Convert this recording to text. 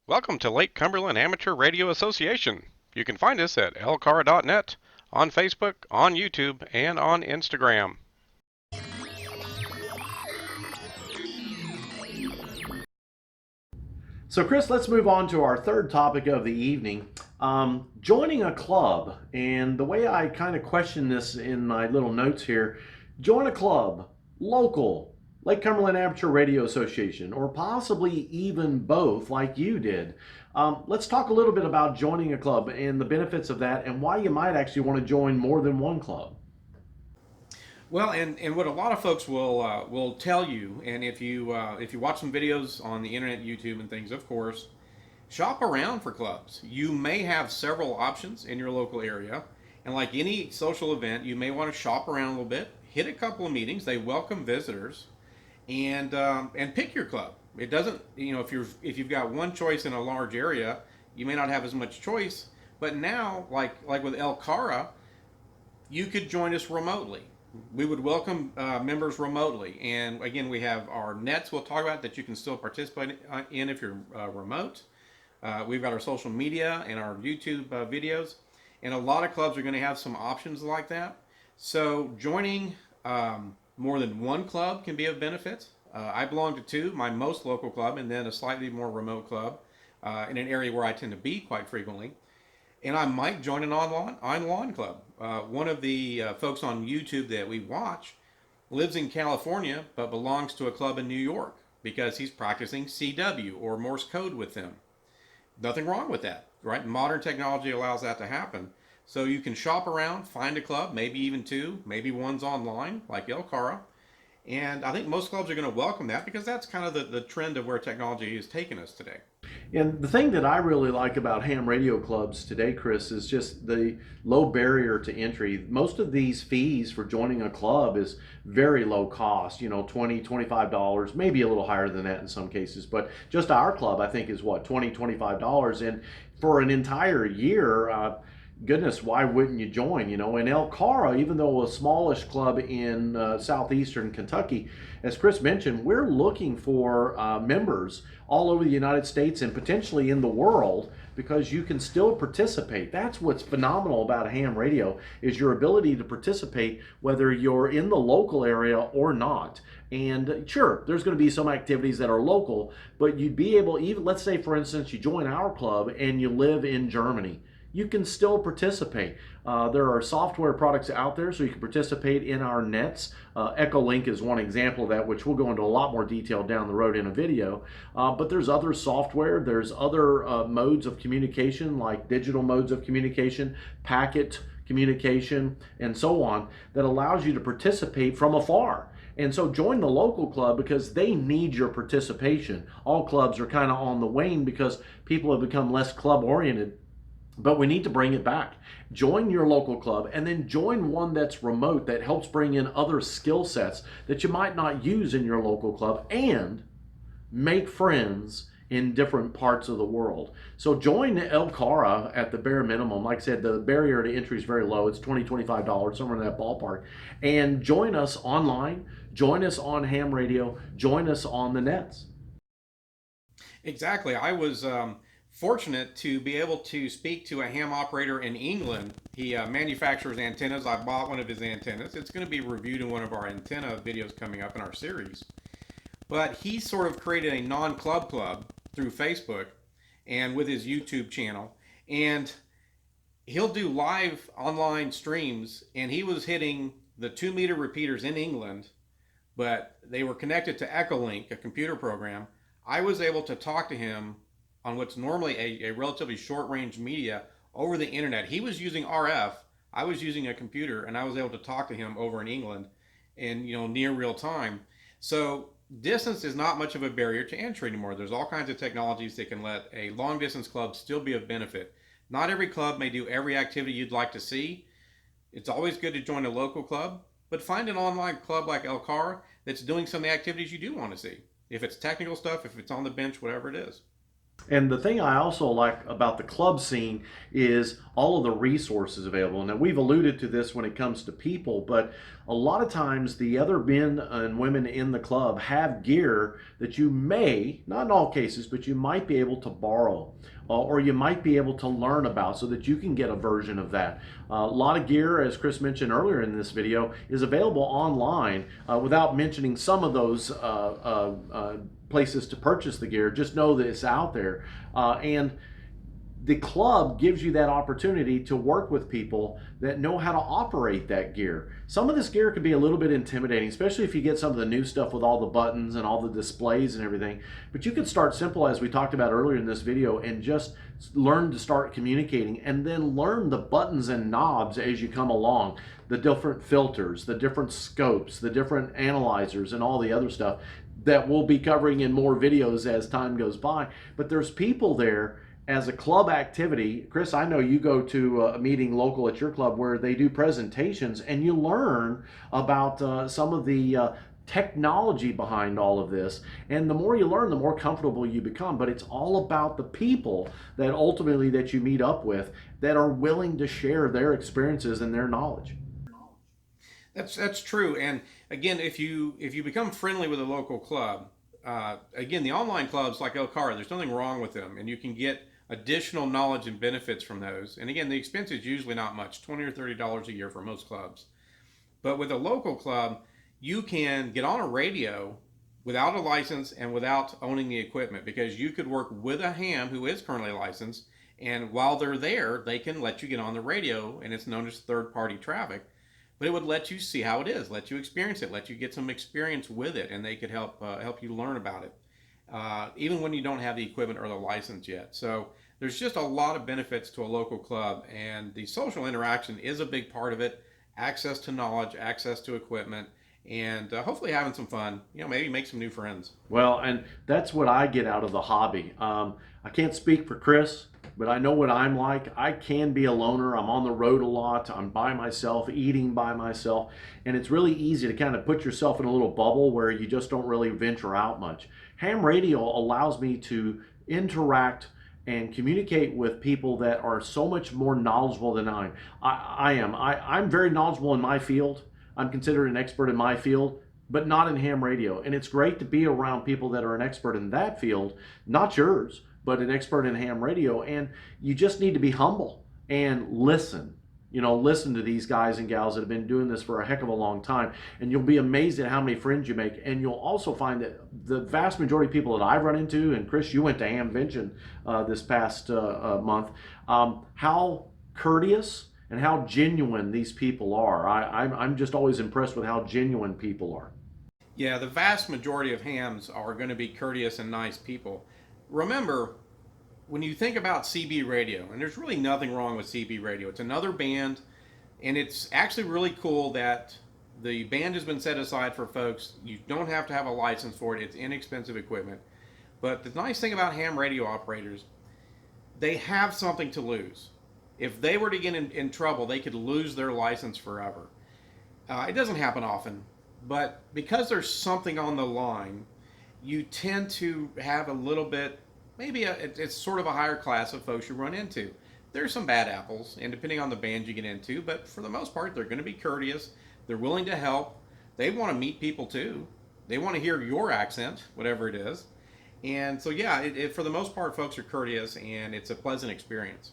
Welcome to Lake Cumberland Amateur Radio Association. You can find us at LCARA.net, on Facebook, on YouTube, and on Instagram. So, Chris, let's move on to our third topic of the evening, joining a club. And the way I kind of question this in my little notes here, join a club, local, Lake Cumberland Amateur Radio Association, or possibly even both, like you did. Let's talk a little bit about joining a club and the benefits of that, and why you might actually want to join more than one club. Well, and what a lot of folks will tell you, and if you watch some videos on the internet, YouTube, and things, of course, shop around for clubs. You may have several options in your local area, and like any social event, you may want to shop around a little bit, hit a couple of meetings. They welcome visitors, and pick your club. It doesn't, if you've got one choice in a large area, you may not have as much choice. But now, like with LCARA, you could join us remotely. We would welcome members remotely. And again, we have our nets we'll talk about that you can still participate in if you're remote. We've got our social media and our YouTube videos. And a lot of clubs are going to have some options like that. So joining more than one club can be of benefit. I belong to two, my most local club, and then a slightly more remote club in an area where I tend to be quite frequently. And I might join an online club. One of the folks on YouTube that we watch lives in California but belongs to a club in New York because he's practicing CW or Morse code with them. Nothing wrong with that, right? Modern technology allows that to happen. So you can shop around, find a club, maybe even two, maybe one's online like LCARA. And I think most clubs are going to welcome that because that's kind of the trend of where technology is taking us today. And the thing that I really like about ham radio clubs today, Chris, is just the low barrier to entry. Most of these fees for joining a club is very low cost, $20, $25, maybe a little higher than that in some cases. But just our club, I think, is what, $20, $25. And for an entire year, goodness, why wouldn't you join? And El Cara, even though a smallish club in southeastern Kentucky, as Chris mentioned, we're looking for members all over the United States and potentially in the world because you can still participate. That's what's phenomenal about ham radio is your ability to participate whether you're in the local area or not. And sure, there's going to be some activities that are local, but you'd be able, even let's say for instance you join our club and you live in Germany, you can still participate. There are software products out there so you can participate in our nets. Echolink is one example of that, which we'll go into a lot more detail down the road in a video. But there's other software, there's other modes of communication like digital modes of communication, packet communication, and so on that allows you to participate from afar. And so join the local club because they need your participation. All clubs are kind of on the wane because people have become less club oriented, but we need to bring it back. Join your local club and then join one that's remote that helps bring in other skill sets that you might not use in your local club and make friends in different parts of the world. So join El Cara at the bare minimum. Like I said, the barrier to entry is very low. It's $20, $25, somewhere in that ballpark. And join us online, join us on ham radio, join us on the nets. Exactly. I was fortunate to be able to speak to a ham operator in England. He manufactures antennas. I bought one of his antennas. It's going to be reviewed in one of our antenna videos coming up in our series. But he sort of created a non-club club through Facebook and with his YouTube channel. And he'll do live online streams. And he was hitting the 2 meter repeaters in England, but they were connected to Echolink, a computer program. I was able to talk to him on what's normally a relatively short range media over the internet. He was using RF, I was using a computer, and I was able to talk to him over in England in near real time. So distance is not much of a barrier to entry anymore. There's all kinds of technologies that can let a long distance club still be of benefit. Not every club may do every activity you'd like to see. It's always good to join a local club, but find an online club like LCAR that's doing some of the activities you do want to see. If it's technical stuff, if it's on the bench, whatever it is. And the thing I also like about the club scene is all of the resources available. Now, we've alluded to this when it comes to people, but a lot of times the other men and women in the club have gear that you may, not in all cases, but you might be able to borrow. Or you might be able to learn about so that you can get a version of that. A lot of gear, as Chris mentioned earlier in this video, is available online without mentioning some of those places to purchase the gear. Just know that it's out there. And the club gives you that opportunity to work with people that know how to operate that gear. Some of this gear can be a little bit intimidating, especially if you get some of the new stuff with all the buttons and all the displays and everything. But you can start simple, as we talked about earlier in this video, and just learn to start communicating, and then learn the buttons and knobs as you come along. The different filters, the different scopes, the different analyzers, and all the other stuff that we'll be covering in more videos as time goes by. But there's people there as a club activity. Chris, I know you go to a meeting local at your club where they do presentations, and you learn about some of the technology behind all of this. And the more you learn, the more comfortable you become. But it's all about the people that ultimately that you meet up with that are willing to share their experiences and their knowledge. That's true. And again, if you become friendly with a local club, again, the online clubs like LCARA, there's nothing wrong with them, and you can get additional knowledge and benefits from those. And again, the expense is usually not much, $20 or $30 a year for most clubs. But with a local club, you can get on a radio without a license and without owning the equipment, because you could work with a ham who is currently licensed, and while they're there, they can let you get on the radio, and it's known as third-party traffic. But it would let you see how it is, let you experience it, let you get some experience with it, and they could help you learn about it, even when you don't have the equipment or the license yet. So there's just a lot of benefits to a local club, and the social interaction is a big part of it. Access to knowledge, access to equipment, and hopefully having some fun. Maybe make some new friends. Well, and that's what I get out of the hobby. I can't speak for Chris, but I know what I'm like. I can be a loner. I'm on the road a lot. I'm by myself, eating by myself. And it's really easy to kind of put yourself in a little bubble where you just don't really venture out much. Ham radio allows me to interact and communicate with people that are so much more knowledgeable than I am. I'm very knowledgeable in my field. I'm considered an expert in my field, but not in ham radio. And it's great to be around people that are an expert in that field, not yours, but an expert in ham radio. And you just need to be humble and listen. Listen to these guys and gals that have been doing this for a heck of a long time. And you'll be amazed at how many friends you make. And you'll also find that the vast majority of people that I've run into, and Chris, you went to Hamvention this past month, how courteous and how genuine these people are. I'm just always impressed with how genuine people are. Yeah, the vast majority of hams are going to be courteous and nice people. Remember, when you think about CB radio, and there's really nothing wrong with CB radio, it's another band, and it's actually really cool that the band has been set aside for folks. You don't have to have a license for it. It's inexpensive equipment. But the nice thing about ham radio operators, they have something to lose. If they were to get in trouble, they could lose their license forever. It doesn't happen often, but because there's something on the line, you tend to have a little bit, it's sort of a higher class of folks you run into. There's some bad apples, and depending on the band you get into, but for the most part, they're going to be courteous. They're willing to help. They want to meet people too. They want to hear your accent, whatever it is. And so, yeah, for the most part, folks are courteous, and it's a pleasant experience.